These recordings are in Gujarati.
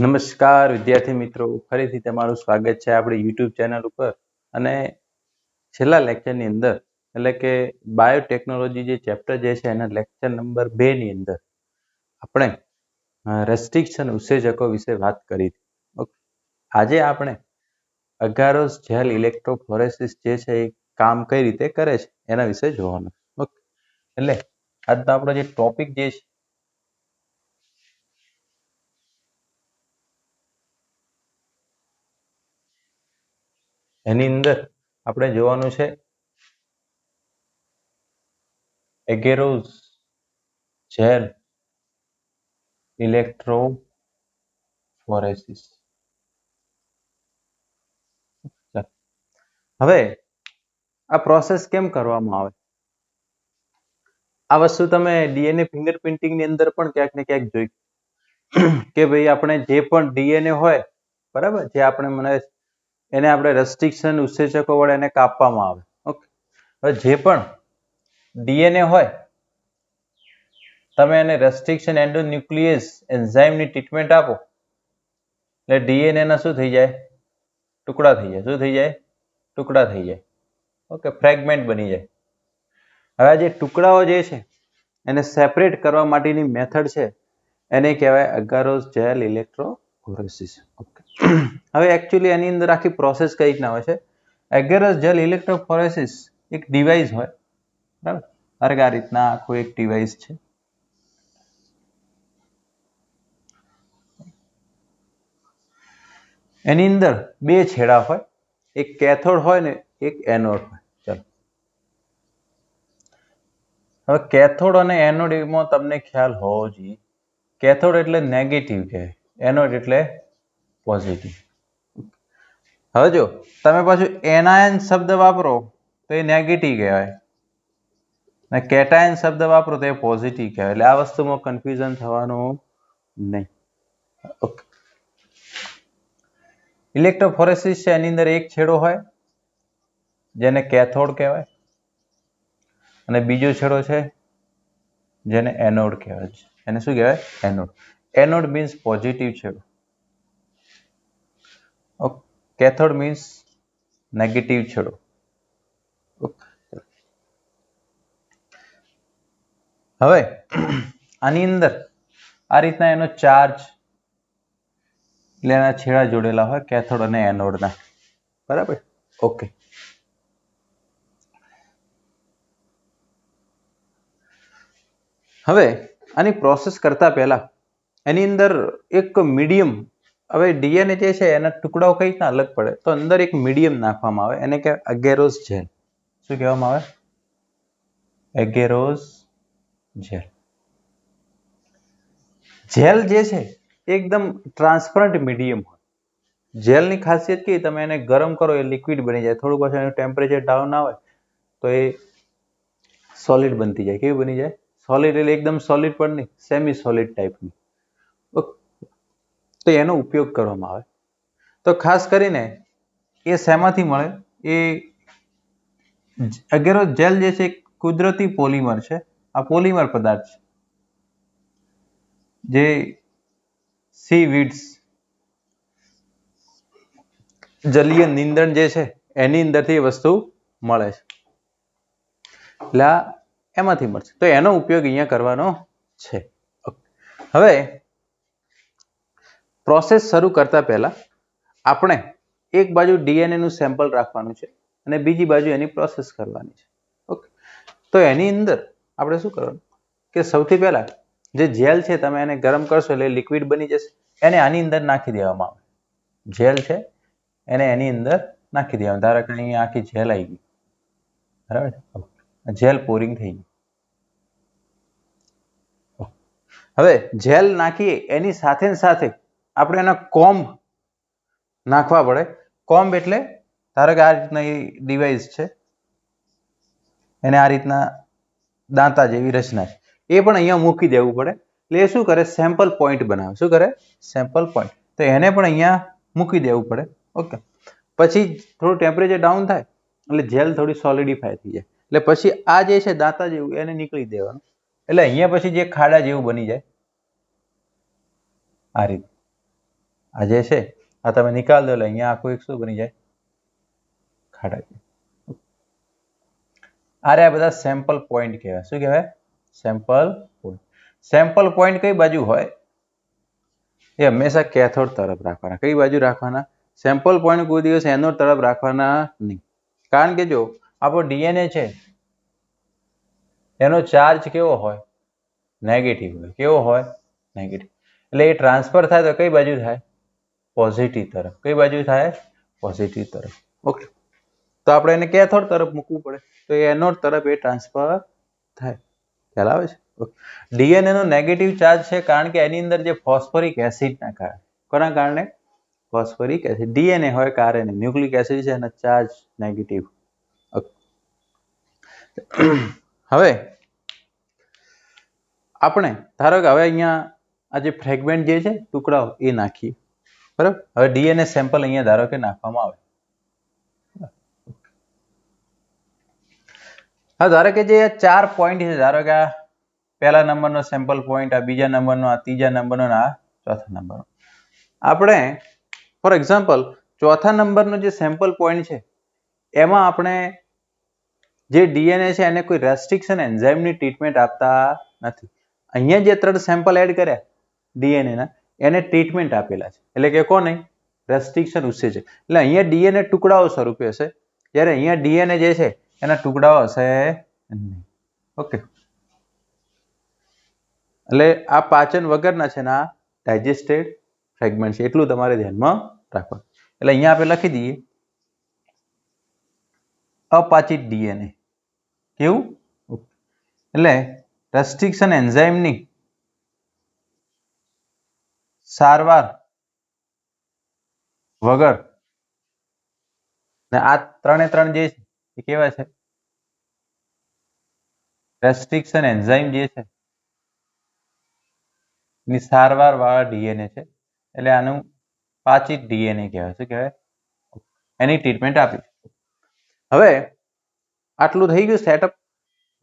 નમસ્કાર વિદ્યાર્થી મિત્રો, ફરીથી તમારું સ્વાગત છે આપણી યુટ્યુબ ચેનલ ઉપર. અને છેલ્લા લેક્ચરની અંદર એટલે કે બાયોટેકનોલોજી જે ચેપ્ટર જે છે એના લેક્ચર નંબર 2 ની અંદર આપણે રેસ્ટ્રિક્શન ઉત્સેચકો વિશે વાત કરી હતી. ઓકે, આજે આપણે અગારોસ જેલ ઇલેક્ટ્રોફોરેસિસ જે છે એ કામ કઈ રીતે કરે છે એના વિશે જોવાનું. ઓકે, એટલે આજનો આપણો જે ટોપિક જે છે એની અંદર આપણે જોવાનું છે અગારોસ જેલ ઇલેક્ટ્રોફોરેસિસ. હવે આ પ્રોસેસ કેમ કરવામાં આવે? આ વસ્તુ તમે ડીએનએ ફિંગરપ્રિન્ટિંગ ની અંદર પણ ક્યાંક ને ક્યાંક જોઈ કે ભાઈ આપણે જે પણ ડીએનએ હોય, બરાબર, જે આપણે મને એને આપણે રેસ્ટ્રિક્શન ઉત્સેચકો વડે એને કાપવામાં આવે. ઓકે, હવે જે પણ ડીએનએ હોય તમે એને રેસ્ટ્રિક્શન એન્ડોન્યુક્લિયસ એન્ઝાઇમની ટ્રીટમેન્ટ આપો એટલે ડીએનએ ના શું થઈ જાય? ટુકડા થઈ જાય. શું થઈ જાય? ટુકડા થઈ જાય. ઓકે, ફ્રેગમેન્ટ બની જાય. હવે જે ટુકડાઓ જે છે એને સેપરેટ કરવા માટેની મેથડ છે એને કહેવાય અગારોસ જેલ ઇલેક્ટ્રોફોરેસિસ. ઓકે, હવે એકચ્યુઅલી એની અંદર આખી પ્રોસેસ કઈ રીતના હોય છે? અગારોસ જેલ ઇલેક્ટ્રોફોરેસિસ એક ડિવાઇસ હોય, બરાબર, આ રીતના આખું એક ડિવાઇસ છે. એની અંદર બે છેડા હોય, એક કેથોડ હોય ને એક એનોડ હોય. ચાલો, હવે કેથોડ અને એનોડ એમાં તમને ખ્યાલ હોવો જોઈએ. કેથોડ એટલે નેગેટિવ કહેવાય, એનોડ એટલે પોઝિટિવ. હવે જો તમે પાછું એનાયન શબ્દ વાપરો તો એ નેગેટિવ કહેવાય, અને કેટાયન શબ્દ વાપરો તો એ પોઝિટિવ કહેવાય. એટલે આ વસ્તુમાં કન્ફ્યુઝન થવાનું નહીં. ઓકે, ઇલેક્ટ્રોફોરેસિસ છે એની અંદર એક છેડો હોય જેને કેથોડ કહેવાય અને બીજો છેડો છે જેને એનોડ કહેવાય છે. એને શું કહેવાય? એનોડ. એનોડ મીન્સ પોઝિટિવ છેડો. ઓકે, કેથોડ મીન્સ નેગેટિવ છેડો. ઓકે, હવે આની અંદર આ રીતના એનો ચાર્જ એટલે એના છેડા જોડેલા હોય કેથોડ અને એનોડના, બરાબર. ઓકે, હવે આની પ્રોસેસ કરતા પહેલા એની અંદર એક મીડિયમ, હવે ડીએનએ જે છે એના ટુકડાઓ કઈ રીતના અલગ પડે તો અંદર એક મીડિયમ નાખવામાં આવે, એને કહેવાય અગારોસ જેલ. શું કહેવામાં આવે? અગારોસ જેલ. જેલ જે છે એકદમ ટ્રાન્સપરન્ટ મીડિયમ હોય. જેલની ખાસિયત કે તમે એને ગરમ કરો એ લિક્વિડ બની જાય, થોડું પાછું એનું ટેમ્પરેચર ડાઉન આવે તો એ સોલિડ બનતી જાય. કેવી બની જાય? સોલિડ. એટલે એકદમ સોલિડ પણ નહીં, સેમી સોલિડ ટાઈપની. તો એનો ઉપયોગ કરવામાં આવે. તો ખાસ કરીને એ શેમાંથી મળે? એ અગારોસ જેલ જે છે કુદરતી પોલિમર છે. આ પોલિમર પદાર્થ છે જે સીવીડ્સ, જલીય નીંદણ જે છે એની અંદરથી વસ્તુ મળે છે. એટલે એમાંથી મળશે. તો એનો ઉપયોગ અહીંયા કરવાનો છે. હવે પ્રોસેસ શરૂ કરતા પહેલા આપણે એક બાજુ ડીએનએ નું સેમ્પલ રાખવાનું છે અને બીજી બાજુ એની પ્રોસેસ કરવાની છે. ઓકે, તો એની અંદર આપણે શું કરવાનું કે સૌથી પહેલા જે જેલ છે તમે એને ગરમ કરશો એટલે લિક્વિડ બની જશે. એને આની અંદર નાખી દેવામાં આવે. જેલ છે એને એની અંદર નાખી દેવાનું. ધારો કે અહીંયા આખી જેલ આવી ગઈ, બરાબર. જેલ પોરિંગ થઈ ગઈ. હવે જેલ નાખીએ એની સાથે સાથે આપણે એના કોમ્બ નાખવા પડે. કોમ્બ એટલે ધારો કે આ રીતના ડિવાઇસ છે, એને આ રીતના દાંતા જેવી રચના છે, એ પણ અહીંયા મૂકી દેવું પડે. એટલે એ શું કરે? સેમ્પલ પોઈન્ટ બનાવે. શું કરે? Sample point. તો એને પણ અહીંયા મૂકી દેવું પડે. ઓકે, પછી થોડું ટેમ્પરેચર ડાઉન થાય એટલે જેલ થોડી સોલિડિફાય થઈ જાય. એટલે પછી આ જે છે દાંતા જેવું એને નીકળી દેવાનું. એટલે અહીંયા પછી જે ખાડા જેવું બની જાય આ રીતે. આ જે છે આ તમે નિકાલ દો એટલે અહીંયા આખું એક શું બની જાય? ખાડા. આ બધા સેમ્પલ પોઈન્ટ કહેવાય. શું કહેવાય? Sample point. સેમ્પલ પોઈન્ટ કઈ બાજુ હોય? એ હંમેશા કેથોડ તરફ રાખવાના. કઈ બાજુ રાખવાના? સેમ્પલ પોઈન્ટ કોઈ દિવસ એનોડ તરફ રાખવાના નહીં. કારણ કે જો આપણો ડીએનએ છે એનો ચાર્જ કેવો હોય? નેગેટિવ હોય. કેવો હોય? નેગેટિવ. એટલે એ ટ્રાન્સફર થાય તો કઈ બાજુ થાય? પોઝિટિવ તરફ. કઈ બાજુ થાય? પોઝિટિવ તરફ. ઓકે. તો આપણે એને કેથોડ તરફ મૂકવું પડે તો એ એનોડ તરફ એ ટ્રાન્સફર થાય. ખ્યાલ આવે છે? ડીએનએ નો નેગેટિવ ચાર્જ છે કારણ કે એની અંદર જે ફોસ્ફરિક એસિડના કારણે. કોના કારણે? Phosphoric acid. ડીએનએ હોય કે આરએનએ, ન્યુક્લિક એસિડ છે એનો ચાર્જ નેગેટિવ. હવે આપણે ધારો કે હવે અહીંયા આ જે ફ્રેગમેન્ટ જે છે ટુકડાઓ એ નાખીએ. બરાબર? હવે ડીએનએ સેમ્પલ અહીંયા ધારો કે નાખવામાં આવે. હા, ધારો કે જે 4 પોઈન્ટ છે, ધારો કે આ પહેલા નંબરનો સેમ્પલ પોઈન્ટ, આ બીજા નંબરનો, આ ત્રીજા નંબરનો, આ ચોથા નંબરનો. આપણે ફોર એક્ઝામ્પલ ચોથા નંબરનો જે સેમ્પલ પોઈન્ટ છે એમાં આપણે જે ડીએનએ છે એને કોઈ રેસ્ટ્રિક્શન એન્ઝાઇમની ટ્રીટમેન્ટ આપતા નથી. અહીંયા જે 3 સેમ્પલ એડ કર્યા ડીએનએના એને ટ્રીટમેન્ટ આપેલા છે. એટલે કે કોને? રેસ્ટ્રિક્શન ઉત્સેચક. એટલે અહીંયા ડીએનએ ટુકડાઓ સ્વરૂપે હશે, જ્યારે અહીંયા ડીએનએ જે છે એના ટુકડાઓ હશે નહીં. ઓકે. એટલે આ પાચન વગરના છે ને આ ડાયજેસ્ટેડ ફ્રેગમેન્ટ છે. એટલું તમારે ધ્યાનમાં રાખવાનું. એટલે અહીંયા આપણે લખી દઈએ અપાચિત ડીએનએ. કેવું? એટલે રેસ્ટ્રિક્શન એન્ઝાઇમની સારવાર વગર ને આ 3 જે છે એ કેવા છે? રેસ્ટ્રિક્શન એન્ઝાઇમ જે છે ની સારવાર વાળા ડીએનએ છે. એટલે આનું પાચિત ડીએનએ કહેવાય. શું કહેવાય? એની ટ્રીટમેન્ટ આપી. હવે આટલું થઈ ગયું સેટઅપ.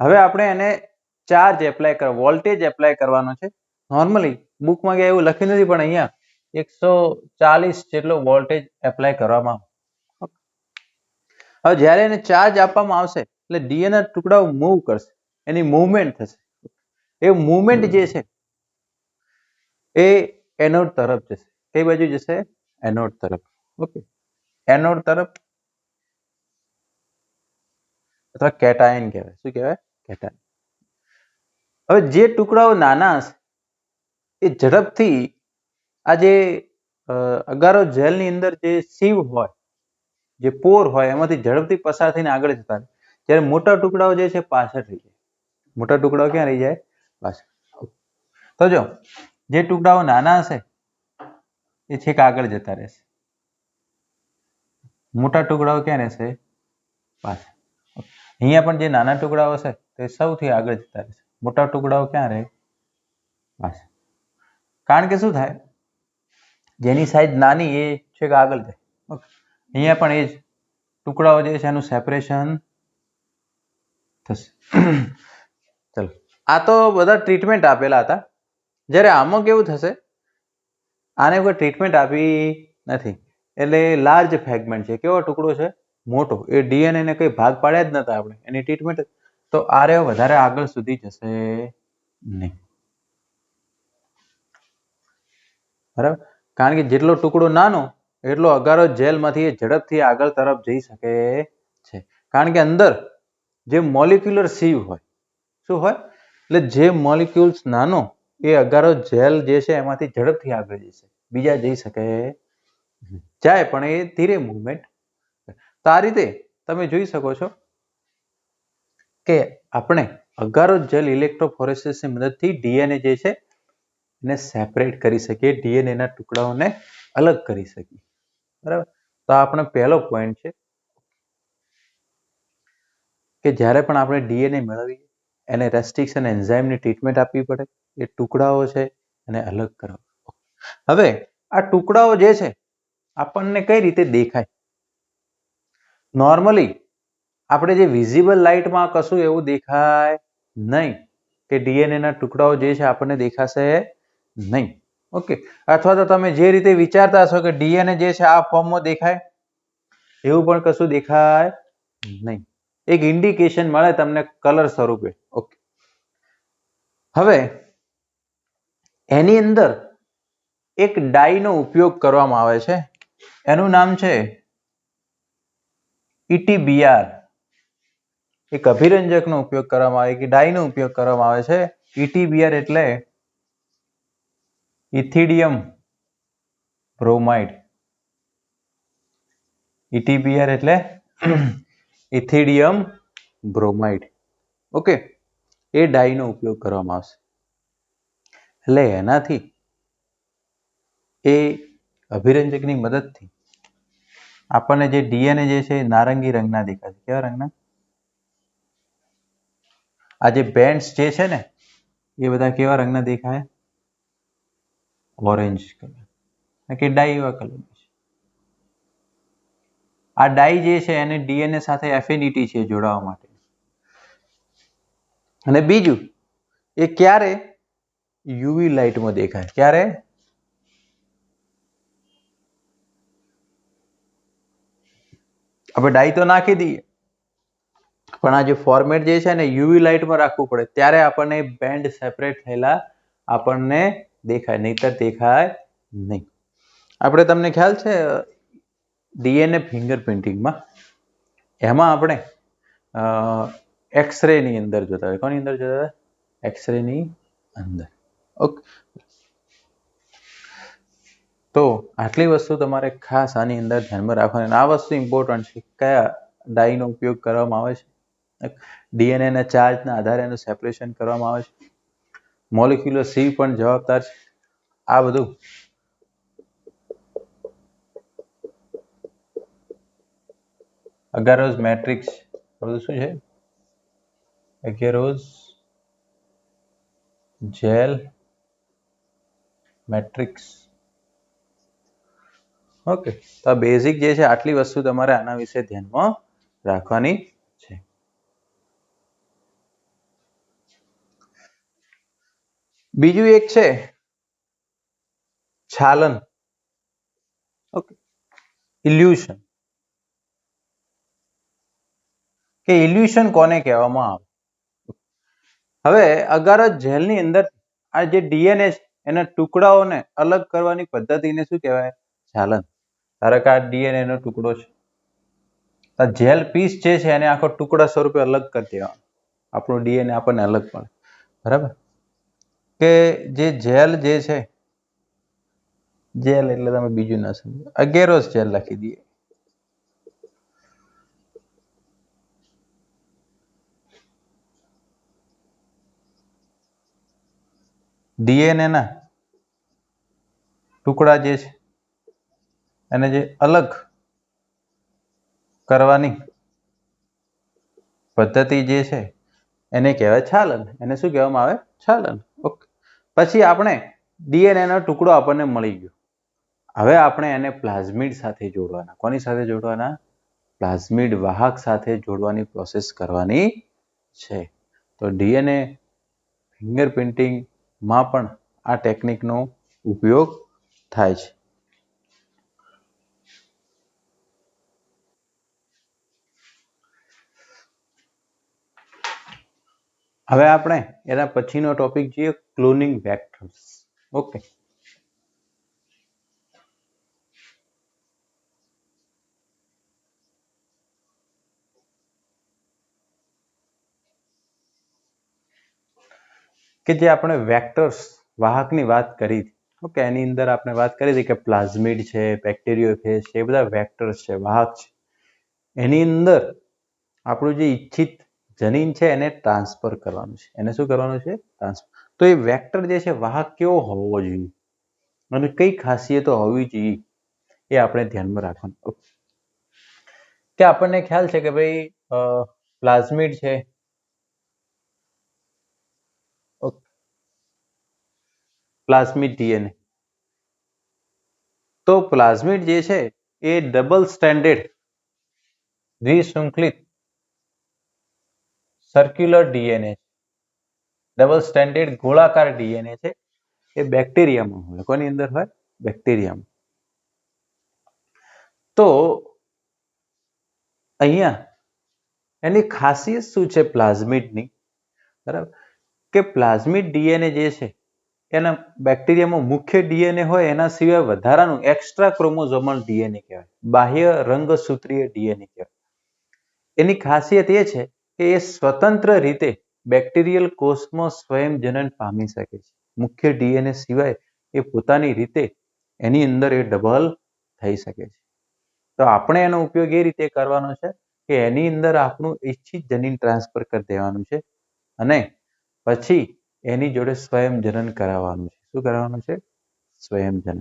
હવે આપણે એને ચાર્જ એપ્લાય કરો, વોલ્ટેજ એપ્લાય કરવાનો છે. નોર્મલી બુકમાં કે એવું લખ્યું નથી, પણ અહીંયા 140 જેટલો વોલ્ટેજ એપ્લાય કરવામાં આવે. હવે જ્યારે એને ચાર્જ આપવામાં આવશે એટલે ડીએનએ ટુકડાઓ મૂવ કરશે, એની મૂવમેન્ટ થશે. એ મૂવમેન્ટ જે છે એ એનોડ તરફ જશે. કઈ બાજુ જશે? એનોડ તરફ. ઓકે. એનોડ તરફ અથવા કેટાયન કહેવાય. શું કહેવાય? કેટાયન. હવે જે ટુકડાઓ નાના હશે એ ઝડપથી આ જે અગારો જેલની અંદર જે સીવ હોય, જે પોર હોય એમાંથી ઝડપથી પસાર થઈને આગળ જતા રહે. જ્યારે મોટા ટુકડાઓ જે છે પાછળ રહી જાય. મોટા ટુકડાઓ ક્યાં રહી જાય? પાછળ. તો જો જે ટુકડાઓ નાના હશે એ છેક આગળ જતા રહેશે. મોટા ટુકડાઓ ક્યાં રહેશે? પાછળ. અહીંયા પણ જે નાના ટુકડાઓ હશે તે સૌથી આગળ જતા રહેશે. મોટા ટુકડાઓ ક્યાં રહે? પાછળ. કારણ કે શું થાય? જેની સાઈઝ નાની એ છેક આગળ જાય. અહીંયા પણ એ જ ટુકડાઓ જે છે એનું સેપરેશન થશે. ચલો, આ તો બધા ટ્રીટમેન્ટ આપેલા હતા. જ્યારે આમાં કેવું થશે? આને કોઈ ટ્રીટમેન્ટ આપી નથી. એટલે લાર્જ ફ્રેગમેન્ટ છે. કેવો ટુકડો છે? મોટો. એ ડીએનએ ને કઈ ભાગ પાડ્યા જ નતા આપણે એની ટ્રીટમેન્ટ. તો આ રહ્યો વધારે આગળ સુધી જશે નહીં. બરાબર? કારણ કે જેટલો ટુકડો નાનો એટલો અગારો જેલમાંથી ઝડપથી આગળ તરફ જઈ શકે છે. કારણ કે અંદર જે મોલિક્યુલર સીવ હોય, શું હોય? એટલે જે મોલિક્યુલ્સ નાનો એ અગારો જેલ જે છે એમાંથી ઝડપથી આગળ જશે. બીજા જઈ શકે જાય પણ એ ધીરે મૂવમેન્ટ. તો આ રીતે તમે જોઈ શકો છો કે આપણે અગારો જેલ ઇલેક્ટ્રોફોરેસિસની મદદથી ડીએનએ જે છે એને સેપરેટ કરી શકીએ, ડીએનએ ના ટુકડાઓને અલગ કરી શકીએ. બરાબર? તો આપણો પહેલો પોઈન્ટ છે કે જ્યારે પણ આપણે ડીએનએ મેળવીએ એને રેસ્ટ્રિક્શન એન્ઝાઇમની ટ્રીટમેન્ટ આપવી પડે. એ ટુકડાઓ છે એને અલગ કરવા. હવે આ ટુકડાઓ જે છે આપણને કઈ રીતે દેખાય? નોર્મલી આપણે જે વિઝિબલ લાઇટમાં કશું એવું દેખાય નહીં કે ડીએનએ ના ટુકડાઓ જે છે આપણને દેખાશે નહીં. ઓકે, અથવા તો તમે જે રીતે વિચારતા હશો કે ડીએનએ જે છે આ ફોર્મમાં દેખાય, એવું પણ કશું દેખાય નહીં. એક ઇન્ડિકેશન મળે તમને કલર સ્વરૂપે. ઓકે, હવે એની અંદર એક ડાઈનો ઉપયોગ કરવામાં આવે છે, એનું નામ છે ETBR. એક અભિરંજકનો ઉપયોગ કરવામાં આવે કે ડાઈનો ઉપયોગ કરવામાં આવે છે. ETBR એટલે ઇથિડિયમ બ્રોમાઇડ. ETBR એટલે ઇથિડિયમ બ્રોમાઇડ. ઓકે, એ ડાઈનો ઉપયોગ કરવામાં આવશે. એટલે એનાથી એ અભિરંજકની મદદથી આપણને જે ડીએનએ જે છે નારંગી રંગના દેખાશે. કેવા રંગના? આ જે બેન્ડ્સ જે છે ને એ બધા કેવા રંગના દેખાય? Orange colour. કે ડાઈ એવા કલર છે. આ ડાઈ જે છે એને ડીએનએ સાથે એફિનિટી છે જોડાવા માટે. અને બીજું એ ક્યારે યુવી લાઇટમાં દેખાય? ક્યારે? આપણે ડાઈ તો નાખી દઈએ, પણ આ જે ફોર્મેટ જે છે ને યુવી લાઇટમાં રાખવું પડે ત્યારે આપણને બેન્ડ સેપરેટ થયેલા આપણને દેખાય, નહીતર દેખાય નહીં. આપણે તમને ખ્યાલ છે ડીએનએ ફિંગરપ્રિન્ટિંગમાં એમાં આપણે એક્સરે ની અંદર જોતા હોય. કોની અંદર જોતા હોય? એક્સરે ની અંદર. ઓકે, તો આટલી વસ્તુ તમારે ખાસ આની અંદર ધ્યાનમાં રાખવાની. આ વસ્તુ ઇમ્પોર્ટન્ટ છે, કયા ડાઈનો ઉપયોગ કરવામાં આવે છે. ડીએનએ ના ચાર્જના આધારે એનું સેપરેશન કરવામાં આવે છે. મોલિક્યુલર સી પણ જવાબદાર છે. આ બધું અગારોઝ મેટ્રિક્સ બધું શું છે? અગારોઝ જેલ મેટ્રિક્સ. ઓકે, તો આ બેઝિક જે છે આટલી વસ્તુ તમારે આના વિશે ધ્યાનમાં રાખવાની છે. બીજું એક છે છાલન. ઓકે, ઇલ્યુશન. કે ઇલ્યુશન કોને કહેવામાં આવે? હવે અગારોઝ જેલની અંદર આ જે ડીએનએ એના ટુકડાઓને અલગ કરવાની પદ્ધતિને શું કહેવાય? છાલન. ધારો કે આ ડીએનએ નો ટુકડો છે, આ જેલ પીસ જે છે એને આખો ટુકડા સ્વરૂપે અલગ કરી દેવાનો. આપણું ડીએનએ આપણને અલગ પડે, બરાબર? કે જે જેલ જે છે, જેલ એટલે તમે બીજું ના સમજો, અગેરોસ જેલ લખી દઈએ. ડીએનએ ના ટુકડા જે છે એને જે અલગ કરવાની પદ્ધતિ જે છે એને કહેવાય છાલન. એને શું કહેવામાં આવે? છાલન. ઓકે, પછી આપણે ડીએનએ નો ટુકડો આપણને મળી ગયો. હવે આપણે એને પ્લાઝમિડ સાથે જોડવાના. કોની સાથે જોડવાના? પ્લાઝમિડ વાહક સાથે જોડવાની પ્રોસેસ કરવાની છે. તો ડીએનએ ફિંગરપ્રિન્ટિંગમાં પણ આ ટેકનિકનો ઉપયોગ થાય છે. હવે આપણે એના પછીનો ટોપિક જોઈએ, ક્લોનિંગ વેક્ટર્સ. ઓકે, કે જે આપણે વેક્ટર્સ વાહકની વાત કરી હતી. ઓકે, એની અંદર આપણે વાત કરી હતી કે પ્લાઝમિડ છે, બેક્ટેરિયોફેજ છે, એ બધા વેક્ટર્સ છે, વાહક છે. એની અંદર આપણું જે ઈચ્છિત જનીન છે એને ટ્રાન્સફર કરવાનું છે. એને શું કરવાનું છે? ટ્રાન્સફર. તો એ વેક્ટર જે છે વાહક કેવો હોવો જોઈએ અને કઈ ખાસિયતો હોવી જોઈએ એ આપણે ધ્યાનમાં રાખવાનું. કે આપણને ખ્યાલ છે કે ભાઈ પ્લાઝમિડ છે, પ્લાઝમિડ ડીએનએ. તો પ્લાઝમિડ જે છે એ ડબલ સ્ટેન્ડર્ડ દ્વિશૃંખલિત સર્ક્યુલર ડીએનએ, ડબલ સ્ટેન્ડર્ડ ગોળાકાર ડીએનએ છે. એ બેક્ટેરિયામાં હોય. કોની અંદર હોય? બેક્ટેરિયામાં. તો અહીંયા એની ખાસિયત શું છે પ્લાઝમિડની? બરાબર, કે પ્લાઝમિડ ડીએનએ જે છે એના બેક્ટેરિયામાં મુખ્ય ડીએનએ હોય એના સિવાય વધારાનું એક્સ્ટ્રા ક્રોમોઝોમલ ડીએનએ કહેવાય, બાહ્ય રંગસૂત્રીય ડીએનએ કહેવાય. એની ખાસિયત એ છે કે એ સ્વતંત્ર રીતે બેક્ટેરિયલ કોષમાં સ્વયં જનન પામી શકે છે. મુખ્ય ડીએનએ સિવાય એ પોતાની રીતે એની અંદર એ ડબલ થઈ શકે છે. તો આપણે એનો ઉપયોગ એ રીતે કરવાનો છે કે એની અંદર આપણું ઈચ્છિત જનીન ટ્રાન્સફર કરી દેવાનું છે અને પછી એની જોડે સ્વયં જનન કરાવવાનું છે. શું કરાવવાનું છે? સ્વયં જનન.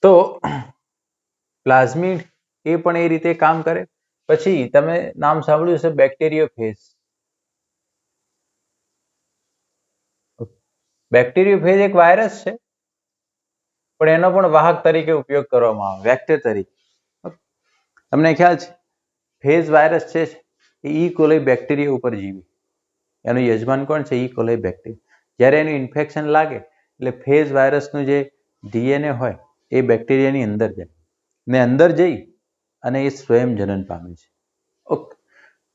તો પ્લાઝમિડ એ પણ એ રીતે કામ કરે. પછી તમે નામ સાંભળ્યું છે બેક્ટેરિયોફેજ. બેક્ટેરિયોફેજ એક વાયરસ છે, પણ એનો પણ વાહક તરીકે ઉપયોગ કરવામાં આવે, વેક્ટર તરીકે. તમને ખ્યાલ છે ફેજ વાયરસ છે એ ઈ કોલી બેક્ટેરિયા ઉપર જીવે. એનું યજમાન કોણ છે? ઈ કોલી બેક્ટેરિયા. જ્યારે એનું ઇન્ફેક્શન લાગે એટલે ફેજ વાયરસનું જે ડીએનએ હોય એ બેક્ટેરિયાની અંદર જાય ને અંદર જઈ અને એ સ્વયં જનન પામે છે. ઓકે,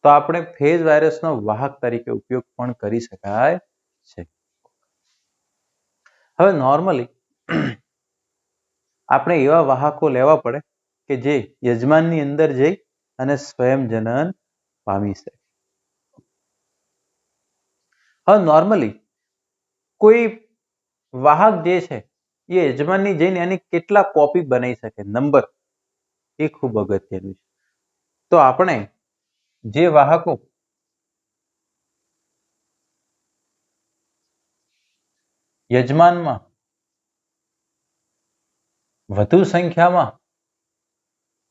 તો આપણે ફેજ વાયરસનો વાહક તરીકે ઉપયોગ પણ કરી શકાય છે. હવે નોર્મલી આપણે એવા વાહકો લેવા પડે કે જે યજમાનની અંદર જઈ અને સ્વયં જનન પામી શકે. હવે નોર્મલી કોઈ વાહક જે છે એ યજમાનની જઈને એની કેટલા કોપી બનાવી શકે, નંબર, એ ખૂબ અગત્યનું છે. તો આપણે જે વાહકો યજમાનમાં વધુ સંખ્યામાં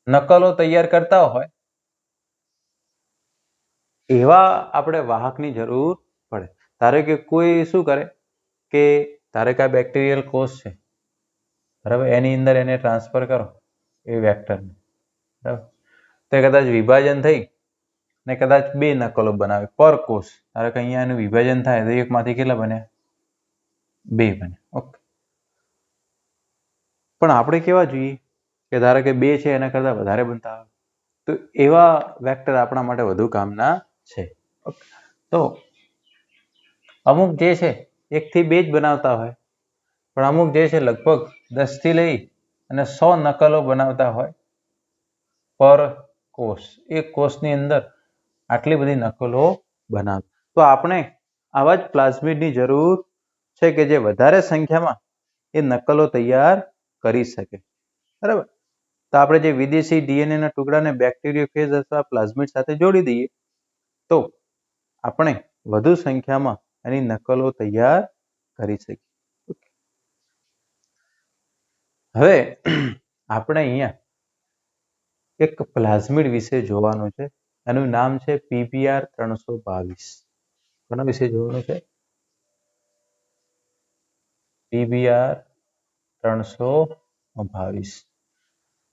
નકલો તૈયાર કરતા હોય એવા આપણે વાહકની જરૂર પડે. ધારો કે કોઈ શું કરે કે ધારો કે આ બેક્ટેરિયલ કોષ છે, બરાબર, એની અંદર એને ટ્રાન્સફર કરો એ વેક્ટરને, બરાબર, તો કદાચ વિભાજન થઈ ને કદાચ 2 નકલો બનાવે પર કોષ. ધારો કે અહીંયા એનું વિભાજન થાય તો એકમાંથી કેટલા બન્યા? 2 બન્યા. ઓકે, પણ આપણે કેવા જોઈએ કે ધારો કે 2 છે એના કરતા વધારે બનતા આવે તો એવા વેક્ટર આપણા માટે વધુ કામના છે. તો અમુક જે છે 1 થી 2 જ બનાવતા હોય, પણ અમુક જે છે લગભગ 10 થી લઈ અને 100 નકલો બનાવતા હોય પર કોષ. એક કોષની અંદર આટલી બધી નકલો બનાવે. તો આપણે આવા જ પ્લાઝમિડની જરૂર છે કે જે વધારે સંખ્યામાં એ નકલો તૈયાર કરી શકે. બરાબર, તો આપણે જે વિદેશી ડીએનએ ના ટુકડાને બેક્ટેરિયોફેજ અથવા પ્લાઝમિડ સાથે જોડી દઈએ તો આપણે વધુ સંખ્યામાં એની નકલો તૈયાર કરી શકીએ. હવે આપણે અહીંયા એક પ્લાઝમિડ વિશે જોવાનું છે. એનું નામ છે PBR 322. કોના વિશે જોવાનું છે? PBR 322.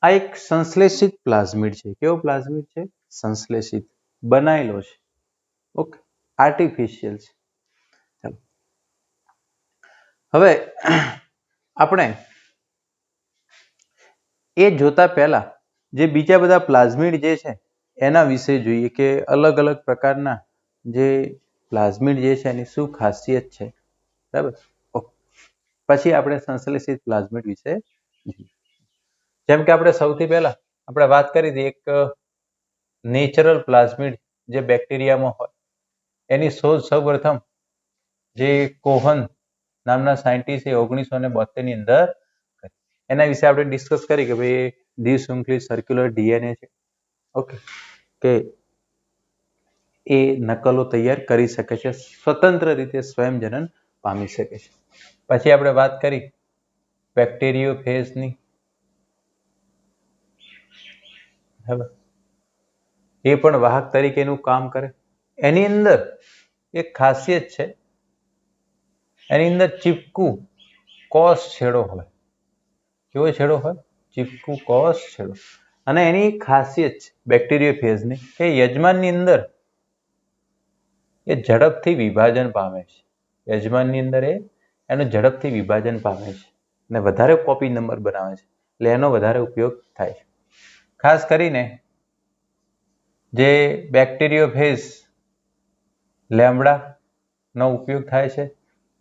આ એક સંશ્લેષિત પ્લાઝમિડ છે. કેવો પ્લાઝમિડ છે? સંશ્લેષિત, બનાયેલો છે. ઓકે, આર્ટિફિશિયલ છે. ચાલો, હવે આપણે એ જોતા પહેલા જે બીજા બધા પ્લાઝમિડ જે છે એના વિશે જોઈએ કે અલગ અલગ પ્રકારના જે પ્લાઝમિડ જે છે એની શું ખાસિયત છે. બરાબર, પછી આપણે સંશ્લેષિત પ્લાઝમિડ વિશે જોઈએ. જેમ કે આપણે સૌથી પહેલા આપણે વાત કરી હતી એક નેચરલ પ્લાઝમિડ જે બેક્ટેરિયામાં હોય એની શોધ સૌપ્રથમ જે કોહન નામના સાયન્ટિસ્ટે 1972 ની અંદર એના વિશે આપણે ડિસ્કસ કરી કે ભાઈ દ્વિશૃંખલિત સર્ક્યુલર ડીએનએ છે. ઓકે, કે એ નકલો તૈયાર કરી શકે છે, સ્વતંત્ર રીતે સ્વયં જનન પામી શકે છે. પછી આપણે વાત કરી બેક્ટેરિયોફેજની. હવે એ પણ વાહક તરીકેનું કામ કરે. એની અંદર એક ખાસિયત છે, એની અંદર ચીપકું કોષ છેડો હોય. કેવો છેડો હોય? ચીપકું કોષ છેડો. અને એની ખાસિયત છે બેક્ટેરિયોફેજની કે યજમાનની અંદર એ ઝડપથી વિભાજન પામે છે. યજમાનની અંદર એનું ઝડપથી વિભાજન પામે છે અને વધારે કોપી નંબર બનાવે છે, એટલે એનો વધારે ઉપયોગ થાય છે. ખાસ કરીને જે બેક્ટેરિયોફેજ લેમ્બડાનો ઉપયોગ થાય છે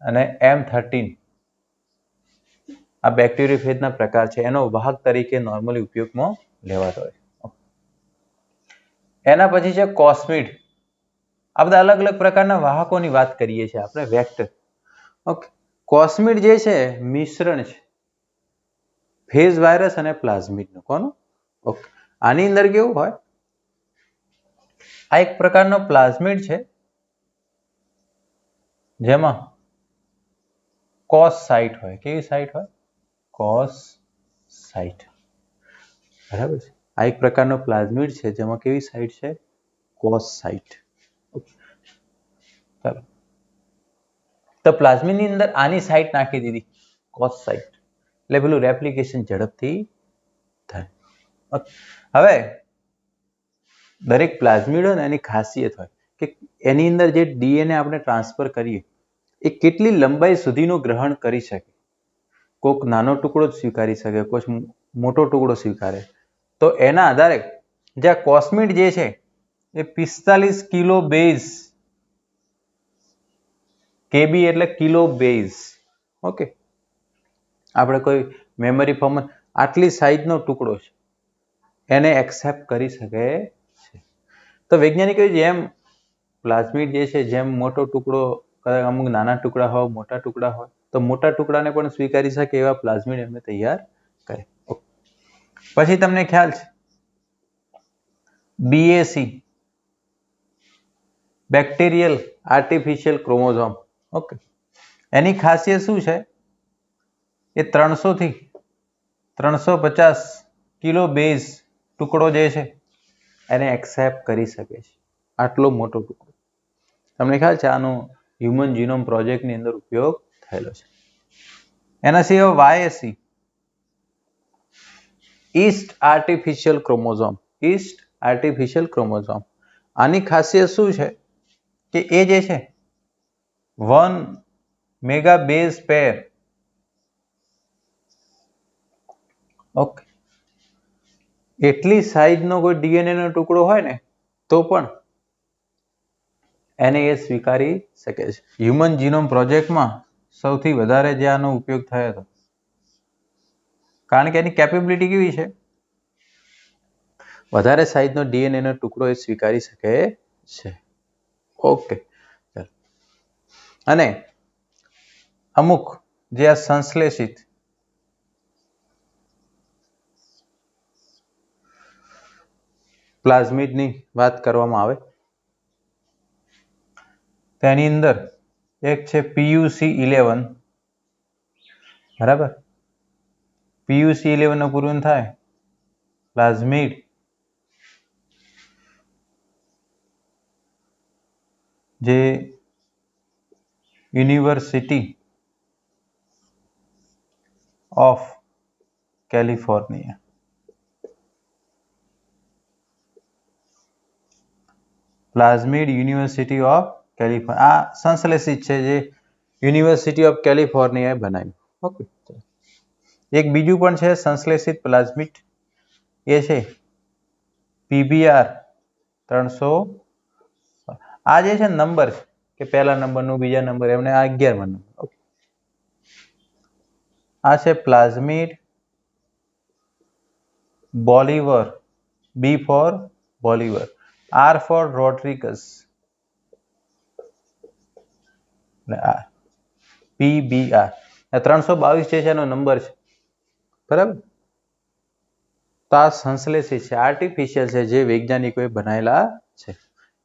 અને M13 આ બેક્ટેરિયોફેજના પ્રકાર છે, એનો વાહક તરીકે નોર્મલી ઉપયોગમાં લેવાતો હોય છે. એના પછી છે કોસ્મિડ. આ બધા અલગ અલગ પ્રકારના વાહકોની વાત કરીએ છીએ આપણે, વેક્ટર. ઓકે, કોસ્મિડ જે છે મિશ્રણ છે ફેજ વાયરસ અને પ્લાઝમિડનું. કોનું? ઓકે, આની અંદર કેવું હોય, આ એક પ્રકારનો પ્લાઝમિડ છે જેમાં કોસ સાઇટ હોય. કેવી સાઇટ હોય? Cos site. બરાબર છે. આ એક પ્રકારનો પ્લાઝમિડ છે જેમાં કેવી સાઇટ છે? Cos site. ચાલો, તો પ્લાઝમિડની અંદર આની સાઇટ નાખી દીધી, કોસ સાઇટ, એટલે પેલું રેપ્લિકેશન ઝડપથી થાય. હવે દરેક પ્લાઝમિડ હોય ને એની ખાસિયત હોય કે એની અંદર જે ડીએનએ આપણે ટ્રાન્સફર કરીએ એ કેટલી લંબાઈ સુધીનું ગ્રહણ કરી શકે. કોઈક નાનો ટુકડો જ સ્વીકારી શકે, કોઈક મોટો ટુકડો સ્વીકારે. તો એના આધારે જે આ કોસ્મિડ જે છે એ 45 કિલો બેઝ, કેબી એટલે કિલો બેઝ. ઓકે, આપણે કોઈ મેમરી ફોર્મ આટલી સાઈઝનો ટુકડો છે એને એક્સેપ્ટ કરી શકે છે. તો વૈજ્ઞાનિકો જેમ પ્લાઝમિડ જે છે જેમ મોટો ટુકડો, અમુક નાના ટુકડા હોય, મોટા ટુકડા હોય, તો મોટા ટુકડાને પણ સ્વીકારી શકે એવા પ્લાઝમિડ એમને તૈયાર કરે. પછી તમને ખ્યાલ છે BAC, bacterial artificial chromosome. Okay, એની ખાસિયત શું છે? એ 300 થી 350 કિલો બેઝ ટુકડો જે છે એને એક્સેપ્ટ કરી શકે છે. આટલો મોટો ટુકડો. તમને ખ્યાલ છે આનો હ્યુમન જીનોમ પ્રોજેક્ટની અંદર ઉપયોગ થયેલો છે. એના સિવાય YAC, yeast artificial chromosome. Yeast artificial chromosome. આની ખાસિયત શું છે કે એ જે છે 1 મેગા બેઝ પેર. ઓકે, એટલી સાઈઝનો કોઈ ડીએનએ નો ટુકડો હોય ને તો પણ એને એ સ્વીકારી શકે છે. હ્યુમન જીનોમ પ્રોજેક્ટમાં સૌથી વધારે જે આનો ઉપયોગ થયો હતો, કારણ કે એની કેપેબિલિટી કેવી છે, વધારે સાઈઝનો ડીએનએ નો ટુકડો એ સ્વીકારી શકે છે. ઓકે, અને અમુક જે આ સંશ્લેષિત પ્લાઝમિડની વાત કરવામાં આવે તેની અંદર એક છે PUC11. બરાબર, PUC11 નો પૂરું થાય પ્લાઝમિડ જે university of California, plasmid university of California, આ સંશ્લેષિત છે જે યુનિવર્સિટી ઓફ કેલિફોર્નિયાએ બનાવ્યું. ઓકે, એક બીજું પણ છે સંશ્લેષિત પ્લાઝમિડ, એ છે PBR 300. આ જે છે નંબર કે પહેલા નંબરનું, બીજા નંબર, એમને આ 11મા નંબર. ઓકે, આ છે plasmid Bolivar. B for Bolivar, R for Rodriguez, PBR. 322 જે છે એનો નંબર છે. બરાબર, તો આ સંશ્લેષિત છે, આર્ટિફિશિયલ છે, જે વૈજ્ઞાનિકોએ બનાવેલા છે.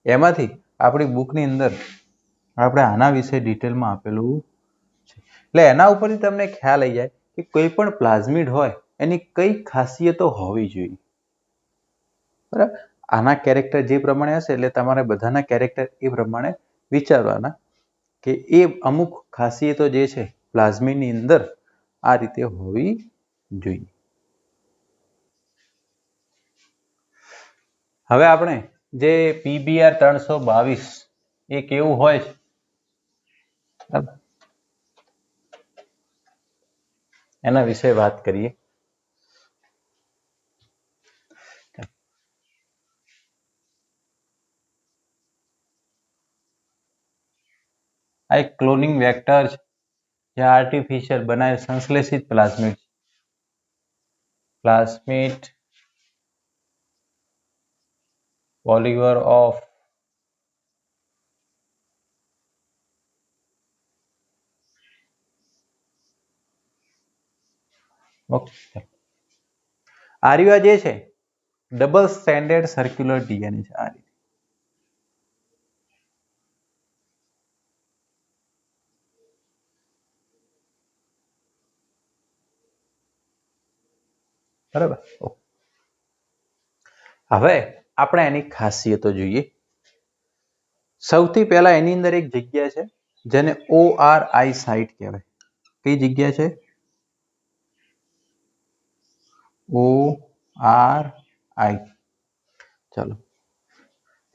એમાંથી આપણી બુકની અંદર આપણે આના વિશે ડિટેલમાં આપેલું છે. એટલે એના ઉપરથી તમને ખ્યાલ આવી જાય કે કોઈ પણ પ્લાઝમિડ હોય એની કઈ ખાસિયતો હોવી જોઈએ. બરાબર, આના કેરેક્ટર જે પ્રમાણે હશે એટલે તમારે બધાના કેરેક્ટર એ પ્રમાણે વિચારવાના કે એ અમુક ખાસિયતો જે છે પ્લાઝમિડની અંદર આ રીતે હોવી જોઈએ. હવે આપણે જે PBR 322 એ કેવું હોય છે એના વિશે વાત કરીએ. આ એક ક્લોનિંગ વેક્ટર છે જે આર્ટિફિશિયલ બનાવેલ સંશ્લેષિત પ્લાઝમિડ પોલિમર ઓફ આર્યા જે છે ડબલ સ્ટ્રેન્ડેડ સર્ક્યુલર ડીએનએ છે. આ રીતે બરાબર. હવે આપણે એની ખાસિયતો જોઈએ. સૌથી પહેલા એની અંદર એક જગ્યા છે જેને ORI સાઇટ કહેવાય. કઈ જગ્યા છે? ORI. ચલો,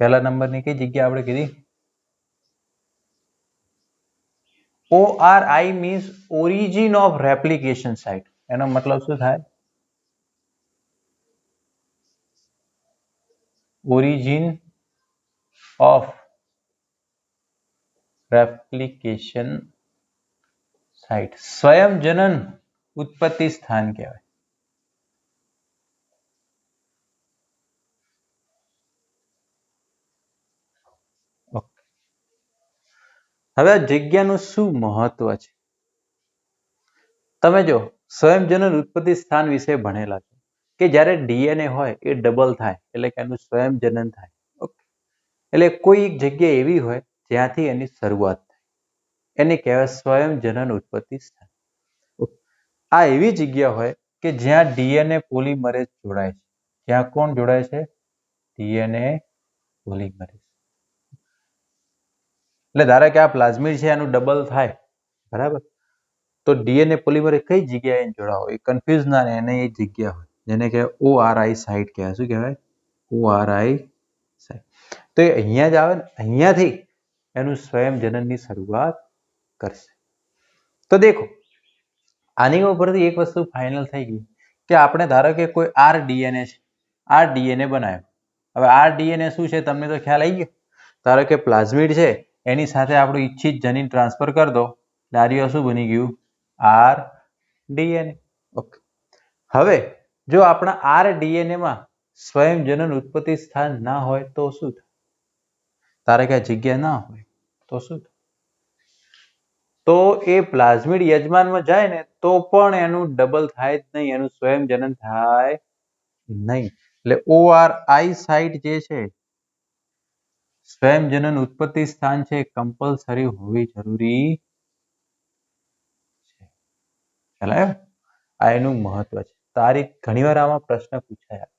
પહેલા નંબરની કઈ જગ્યા આપણે કીધી? ORI means origin of replication site. એનો મતલબ શું થાય? Origin of replication site. સ્વયં જનન ઉત્પત્તિ સ્થાન કહેવાય. હવે આ જગ્યાનું શું મહત્વ છે? તમે જો સ્વયં જનન ઉત્પત્તિ સ્થાન વિશે ભણેલા છો કે જ્યારે ડીએનએ હોય એ ડબલ થાય એટલે કે એનું સ્વયં જનન થાય. એટલે કોઈ એક જગ્યા એવી હોય જ્યાંથી એની શરૂઆત થાય, એને કહેવાય સ્વયં જનન ઉત્પત્તિ સ્થાન. આ એવી જગ્યા હોય કે જ્યાં ડીએનએ પોલિમરેઝ જોડાય છે. જ્યાં કોણ જોડાય છે? DNA polymerase. એટલે ધારો કે આ પ્લાઝમિડ છે એનું ડબલ થાય, બરાબર, તો ડીએનએ પોલિમરેઝ કઈ જગ્યાએ જોડાવો એ કન્ફ્યુઝ ના રહે, એને એ જગ્યા હોય જેને કહેવાય ORI સાઇટ કહેવાય. શું કહેવાય? ORI site. તો એ અહીંયા જ આવે ને, અહીંયાથી એનું સ્વયં જનનની શરૂઆત કરશે. તો દેખો આની ઉપરથી એક વસ્તુ ફાઇનલ થઈ ગઈ કે આપણે ધારો કે કોઈ ડીએનએ છે, ડીએનએ બનાવ્યો. હવે ડીએનએ શું છે તમને તો ખ્યાલ આવી ગયો. ધારો કે પ્લાઝમિડ છે એની સાથે આપણું ઈચ્છિત જનીન ટ્રાન્સફર કરી દો, આર્ય શું બની ગયું? ડીએનએ. ઓકે. હવે જો આપણા ડીએનએમાં સ્વયં જનન ઉત્પત્તિ સ્થાન ના હોય તો શું થાય? ધારો કે જગ્યા ના હોય તો શું થાય? તો એ પ્લાઝમિડ યજમાનમાં જાય ને તો પણ એનું ડબલ થાય જ નહીં, એનું સ્વયં જનન થાય નહીં. એટલે ORI સાઇટ જે છે સ્વયં જનન ઉત્પત્તિ સ્થાન છે કમ્પલસરી હોવી જરૂરી છે. ખ્યાલ આવ્યો? આ એનું મહત્વ છે. તારી ઘણીવાર આમાં પ્રશ્ન પૂછાયા.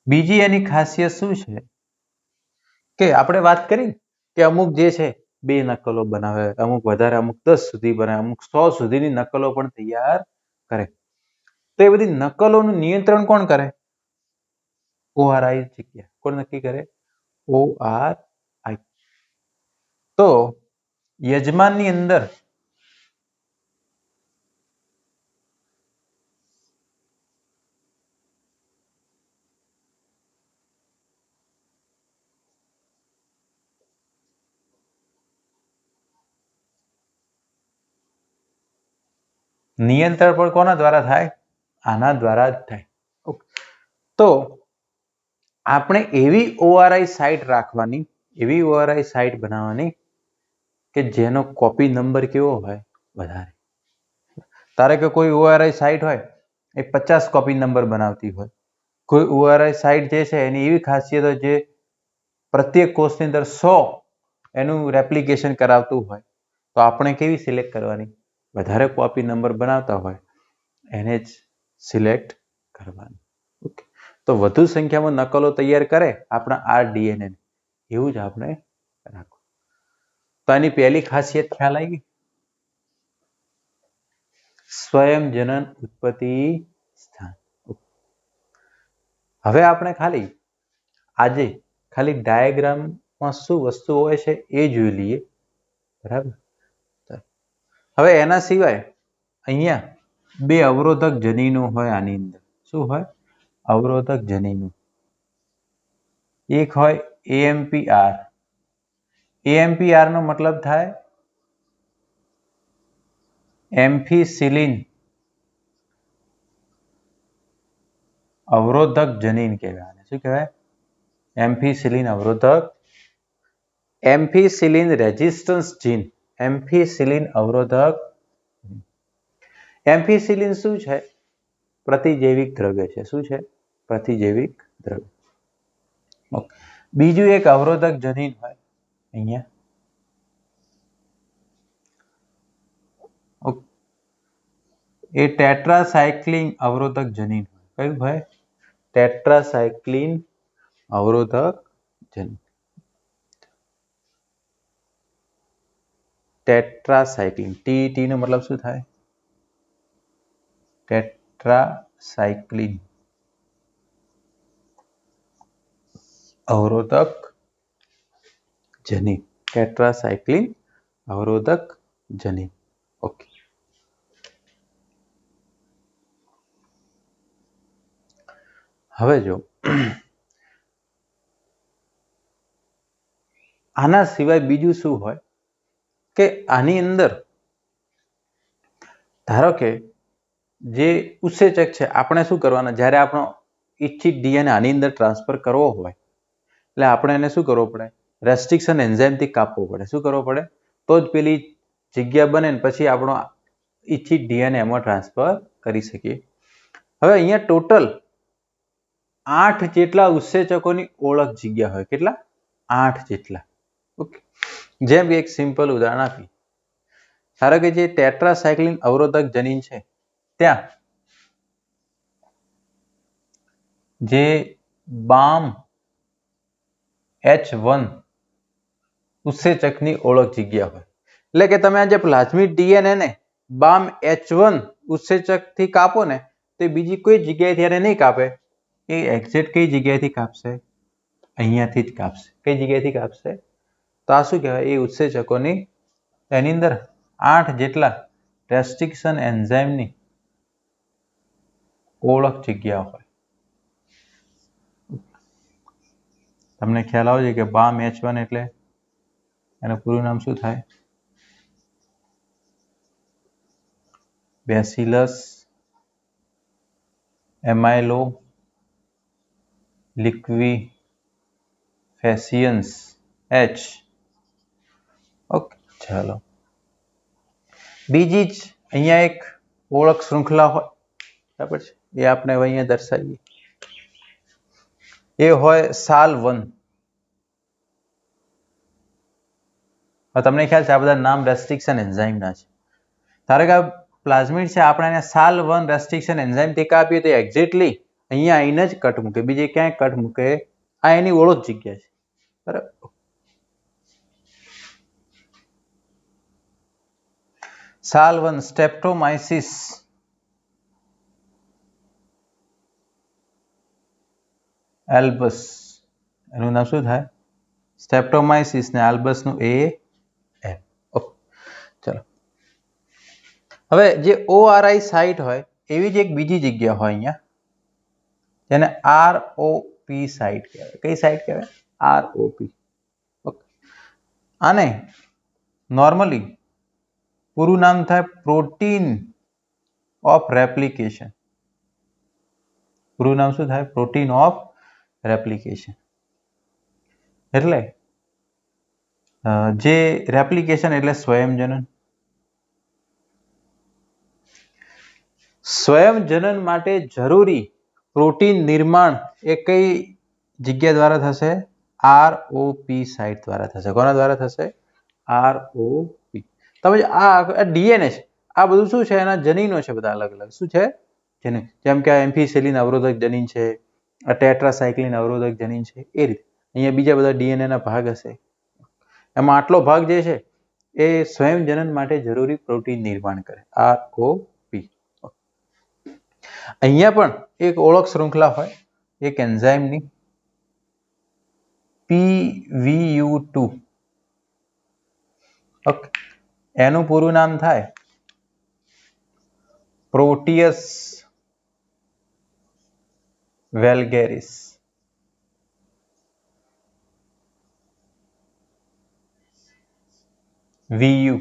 બીજી એની ખાસિયત શું છે કે આપણે વાત કરી કે અમુક જે છે 2 નકલો બનાવે, અમુક વધારે, અમુક 10 સુધી બનાવે, અમુક 100 સુધીની નકલો પણ તૈયાર કરે. તો એ બધી નકલોનું નિયંત્રણ કોણ કરે? ORI જગ્યા. કોણ નક્કી કરે? ORI. તો યજમાનની અંદર નિયંત્રણ પણ કોના દ્વારા થાય? આના દ્વારા જ થાય. તો આપણે એવી ORI સાઇટ રાખવાની, એવી ORI સાઇટ બનાવવાની કે જેનો કોપી નંબર કેવો હોય? વધારે. ધારો કે કોઈ ORI સાઇટ હોય એ 50 કોપી નંબર બનાવતી હોય. કોઈ ORI સાઇટ જે છે એની એવી ખાસિયત હોય જે પ્રત્યેક કોષની અંદર 100 એનું રેપ્લિકેશન કરાવતું હોય, તો આપણે કેવી સિલેક્ટ કરવાની? વધારે કોપી નંબર બનાવતા હોય એને જ સિલેક્ટ કરવાની. ઓકે. તો વધુ સંખ્યામાં નકલો તૈયાર કરે આપણા ડીએનએ, એવું જ આપણે રાખવું. તો આની પહેલી ખાસિયત ખ્યાલ આવી ગઈ? સ્વયં જનન ઉત્પત્તિ સ્થાન. હવે આપણે ખાલી આજે ડાયાગ્રામ માં શું વસ્તુ હોય છે એ જોઈ લઈએ, બરાબર. હવે એના સિવાય અહીંયા બે અવરોધક જનીનો હોય આની અંદર. શું હોય? અવરોધક જનીનો. એક હોય AMPR. AMPR નો મતલબ થાય એમ્ફીસિલિન અવરોધક જનીન કહેવાય. શું કહેવાય? એમ્ફીસિલિન અવરોધક, એમ્ફીસિલિન રેઝિસ્ટન્સ જીન, એમ્ફીસિલિન અવરોધક. એમ્ફીસિલિન શું છે? પ્રતિજૈવિક દ્રવ્ય છે. શું છે? પ્રતિજૈવિક દ્રવ્ય. ઓકે. બીજું એક અવરોધક જનીન હોય અહીંયા. એ ટેટ્રાસાયક્લિન અવરોધક જનીન હોય. કયું હોય? ટેટ્રાસાયક્લિન અવરોધક જનીન. ટેટ્રાસાયક્લિન, ટી નો મતલબ શું થાય? ટેટ્રાસાયક્લિન અવરોધક જનીન. ટેટ્રાસાયક્લિન અવરોધક જનીન. ઓકે. હવે જો આના સિવાય બીજું શું હોય કે આની અંદર ધારો કે જે ઉત્સેચક છે આપણે શું કરવાના, જ્યારે આપણો ઇચ્છિત ડીએનએ આની અંદર ટ્રાન્સફર કરવો હોય એટલે આપણે એને શું કરવો પડે? રેસ્ટ્રિક્શન એન્ઝાઇમથી કાપવો પડે. શું કરવો પડે? તો જ પેલી જગ્યા બને ને પછી આપણો ઇચ્છિત ડીએનએ એમાં ટ્રાન્સફર કરી શકીએ. હવે અહીંયા ટોટલ 8 જેટલા ઉત્સેચકોની ઓળખ જગ્યા હોય. કેટલા? 8 જેટલા. ઓકે. જેમ કે એક સિમ્પલ ઉદાહરણ આપી. ધારો કે જે ટેટ્રાસાયક્લિન અવરોધક જનીન છે ત્યાં જે BAM H1 ઉત્સેચકની ઓળખ જગ્યા હોય. એટલે કે તમે આ જે પ્લાઝ્મિક ડીએનએ ને BAM H1 ઉત્સેચકથી કાપો ને તો બીજી કોઈ જગ્યાએથી એને નહીં કાપે. એ એક્ઝેક્ટ કઈ જગ્યાએથી કાપશે? અહીંયાથી જ કાપશે. કઈ જગ્યાએથી કાપશે? તો આ શું કહેવાય? એ ઉત્સેચકોની એની અંદર 8 જેટલા રેસ્ટ્રિક્શન એન્ઝાઇમની ઓળખ જગ્યા હોય. તમને ખ્યાલ આવે છે કે BAM H1 એટલે એનું પૂરું નામ શું થાય? બેસિલસ એમાઇલો લિક્વિફેસિયન્સ H. ઓકે. ચાલો. બીજી જ અહીંયા એક ઓળખ શૃંખલા હોય, બરાબર છે? એ આપણે અહીંયા દર્શાવીએ. એ હોય SAL1. તમને ખ્યાલ છે આ બધા નામ રેસ્ટ્રિક્શન એન્ઝાઇમના છે. ધારો કે પ્લાઝમિડ છે, આપણે એને SAL1 રેસ્ટ્રિક્શન એન્ઝાઇમથી કાપીએ તો એક્ઝેક્ટલી અહીંયા આવીને જ કટ મૂકે, બીજે ક્યાંય કટ મૂકે. આ એની ઓળખ જગ્યા છે, બરાબર. SAL1 સ્ટ્રેપ્ટોમાઇસિસ એલ્બસ, એનું નામ શું થાય? સ્ટ્રેપ્ટોમાઇસિસ ને આલ્બસ નું AM. ઓકે. ચલો. હવે જે ORI સાઇટ હોય એવી જ એક બીજી જગ્યા હોય અહીંયા, જેને ROP સાઇટ કહેવાય. કઈ સાઇટ કહેવાય? ROP. ઓકે. આને નોર્મલી પૂરું નામ થાય પ્રોટીન ઓફ રેપ્લિકેશન. પૂરું નામ શું થાય? Protein of replication. એટલે જે રેપ્લિકેશન એટલે સ્વયંજનન. સ્વયંજનન માટે જરૂરી પ્રોટીન નિર્માણ એ કઈ જગ્યા દ્વારા થશે? ROP સાઇટ દ્વારા થશે. કોના દ્વારા થશે? ROP. તમે આ ડીએનએ છે, આ બધું શું છે? એના જનીનો છે બધા અલગ અલગ. શું છે? જનીન. જેમ કે આ એમ્ફીસિલિન અવરોધક જનીન છે, આ ટેટ્રાસાયક્લિન અવરોધક જનીન છે. એ રીતે અહીંયા બીજા બધા ડીએનએ ના ભાગ હશે. એમાં આટલો ભાગ જે છે એ સ્વયંજનન માટે જરૂરી પ્રોટીન નિર્માણ કરે. ROP. અહીંયા પણ એક ઓળખ શૃંખલા હોય એક એન્ઝાઇમની PVU2. ઓકે, એનું પૂરું નામ થાય પ્રોટિયસ વેલ્ગેરિસ. VU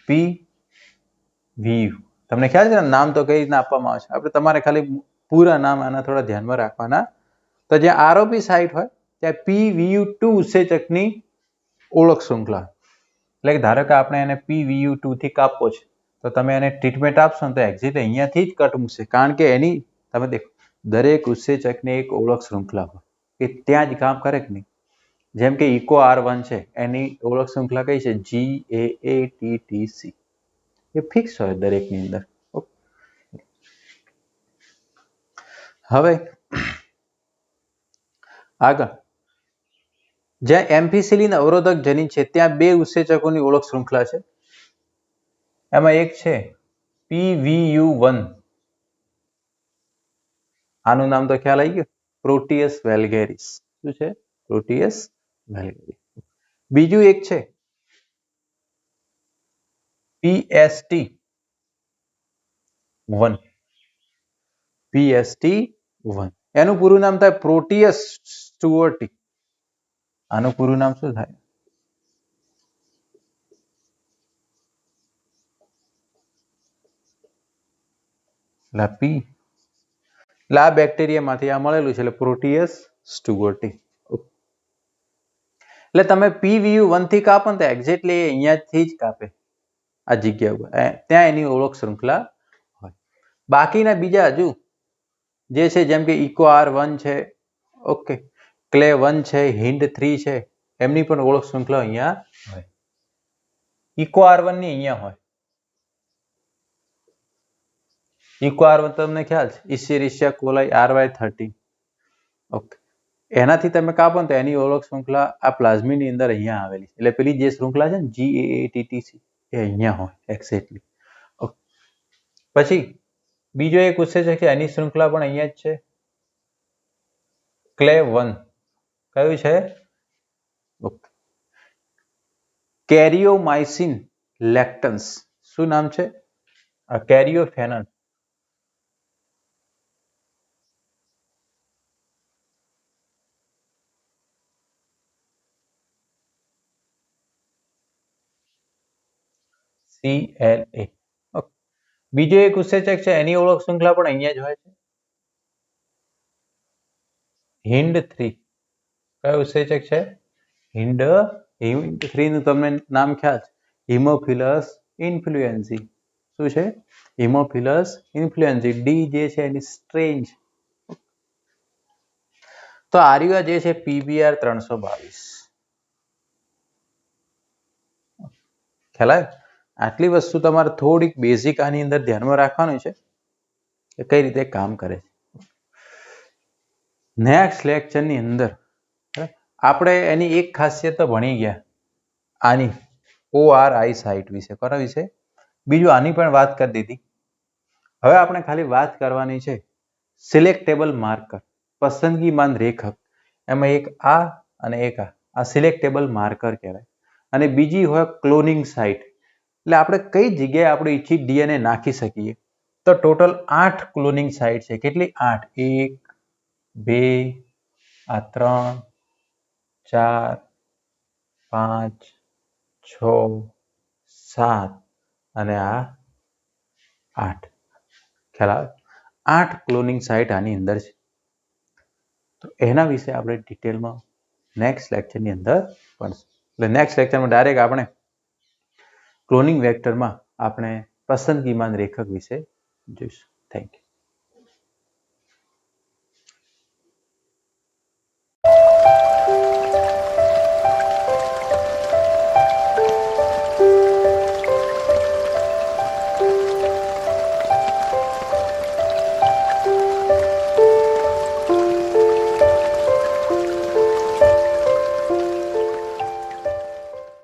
PVU. તમને ખ્યાલ છે ને નામ તો કઈ રીતના આપવામાં આવે છે? આપણે તમારે ખાલી પૂરા નામ આના થોડા ધ્યાનમાં રાખવાના. તો જ્યાં આરઓપી સાઇટ હોય ત્યાં PVU2 ઉત્સેચકની ઓળખ શૃંખલા. એટલે કે ધારો કે આપણે એને PVU2 થી કાપવો છે, તો તમે એને ટ્રીટમેન્ટ આપશો ને તો એક્ઝિટ અહીંયાથી જ કટ મૂકશે, કારણ કે એની તમે દેખો દરેક ઉત્સેચકની એક ઓળખ શૃંખલા હોય કે ત્યાં જ કામ કરે કે નહીં. જેમ કે ઇકો R1 છે, એની ઓળખ શૃંખલા કઈ છે? GAATTC. એ ફિક્સ હોય દરેકની અંદર. હવે આગળ, જ્યાં એમ્ફિસિલિન અવરોધક જનીન છે ત્યાં બે ઉત્સેચકોની ઓળખ શૃંખલા છે. એમાં એક છે PVU1. આનું નામ તો ખ્યાલ આવી ગયું, પ્રોટિયસ વેલ્ગેરિસ. શું છે? પ્રોટિયસ વેલ્ગેરિસ. બીજું એક છે PST1. PST1 એનું પૂરું નામ થાય પ્રોટિયસ સ્ટુઅર્ટી. આનું પૂરું નામ શું થાય? આ બેક્ટેરિયામાંથી આ મળેલું છે એટલે પ્રોટિયસ સ્ટુઅર્ટી. એટલે તમે PVU1 થી કાપો ને તો એક્ઝેક્ટલી અહીંયાથી જ કાપે, આ જગ્યા ઉપર, ત્યાં એની ઓળખ શૃંખલા હોય. બાકીના બીજા હજુ જે છે, જેમ કે ઇકો R1 છે, ઓકે, CLE1 છે, HIND3 છે, એમની પણ ઓળખ શૃંખલા અહીંયા હોય. ઇકો R1 ની અહીંયા હોય. ઇકો R1 તમને ખ્યાલ છે, ઇશેરિશિયા કોલાઈ RY13. ઓકે, એનાથી તમે કાપો ને તો એની ઓળખ શૃંખલા આ પ્લાઝ્મીની અંદર અહીંયા આવેલી છે. એટલે પેલી જે શૃંખલા છે ને GAATTC એ અહીંયા હોય એક્ઝેક્ટલી. ઓકે, પછી બીજો એક ઉત્સેચક છે, એની શૃંખલા પણ અહીંયા જ છે, CLE1. કયું છે? ઓકે, કેરિયોમાઇસિન લેક્ટન્સ. શું નામ છે? કેરિયોફેનન. CLA. ઓકે, બીજો એક ઉત્સેચક છે, એની ઓળખ શૃંખલા પણ અહીંયા જ હોય છે, HIND3. કયો ઉત્સેચક છે? HIND3 નું તમને નામ ખ્યાલ છે, હિમોફિલસ ઇન્ફ્લુએન્ઝી. શું છે? હિમોફિલસ ઇન્ફ્લુએન્ઝી. ડી જે છે એની સ્ટ્રેન. તો આર્યુ જે છે PBR 322. ખ્યાલ આવે? આટલી વસ્તુ તમારે થોડીક બેઝિક આની અંદર ધ્યાનમાં રાખવાનું છે કે કઈ રીતે કામ કરે છે. નેક્સ્ટ લેક્ચરની અંદર આપણે એની એક ખાસિયત તો ભણી ગયા, આની ORI સાઇટ વિશે. કોના વિશે? બીજું આની પણ વાત કરી દીધી. હવે આપણે ખાલી વાત કરવાની છે સિલેક્ટેબલ માર્કર, પસંદગીમાન રેખક. એમાં એક આ અને એક આ સિલેક્ટેબલ માર્કર કહેવાય. અને બીજી હોય ક્લોનિંગ સાઇટ. એટલે આપણે કઈ જગ્યાએ આપણે ઈચ્છિત DNA નાખી શકીએ. તો ટોટલ 8 ક્લોનિંગ સાઇટ છે. કેટલી? 8. 1 2 આ 3 4 5 6 7 અને આ 8. ખ્યાલ આવે? 8 ક્લોનિંગ સાઇટ આની અંદર છે. તો એના વિશે આપણે ડિટેલમાં નેક્સ્ટ લેક્ચરની અંદર ભણશું. એટલે નેક્સ્ટ લેક્ચરમાં ડાયરેક્ટ આપણે ક્લોનિંગ વેક્ટરમાં આપણે પસંદગીમાન રેખક વિશે જોઈશું. Thank you.